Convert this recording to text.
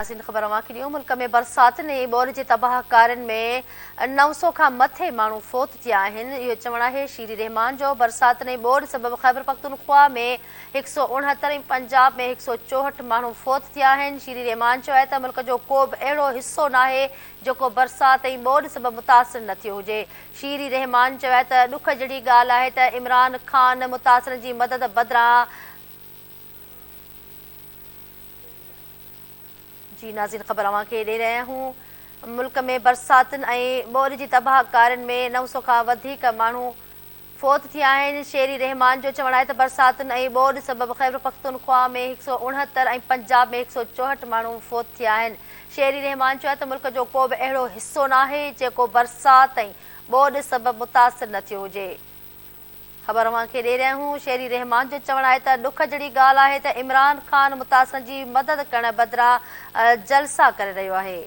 ख़बर अवांखे ॾियूं। मुल्क में बरसाति ने ॿोड़ जे तबाहकारियुनि में 900 खां मथे माण्हू फ़ौत थिया आहिनि। इहो चवणु आहे शीरी रहमान जो। बरसाति ने ॿोड़ सबबि ख़ैबर पख्तूनख्वा में 169 ऐं पंजाब में 164 माण्हू फ़ौत थिया आहिनि। शीरी रहमान चयो आहे त मुल्क जो को बि अहिड़ो हिसो नाहे जेको बरसाति ऐं ॿोड़ सबबि मुतासिर न थियो हुजे। शीरी रहमान चयो आहे त ॾुख जहिड़ी ॻाल्हि आहे त इमरान ख़ान मुतासिरनि जी मदद बदिरां जी नाज़रीन ख़बर अवांखे ॾेई रहिया आहियूं। मुल्क में बरसातियुनि ऐं ॿोड़ जी तबाहकारियुनि में 900 खां वधीक माण्हू फ़ौत थिया आहिनि। शेरी रहमान जो चवणु आहे त बरसातियुनि ऐं ॿोड़ सबबि ख़ैबर पख्तूनख्वा में 169 ऐं पंजाब में 164 माण्हू फ़ौत थिया आहिनि। शेरी रहमान चयो आहे त मुल्क जो को बि अहिड़ो हिसो नाहे जेको बरसाति ऐं ॿोड़ सबबि मुतासिर न थियो हुजे। ख़बर अवांखे ॾेई रहिया आहियूं। शेरी रहमान जो चवणु आहे त ॾुख जहिड़ी ॻाल्हि आहे त इमरान ख़ान मुतासिरनि जी मदद करण बदिरां जलसा करे रहियो आहे।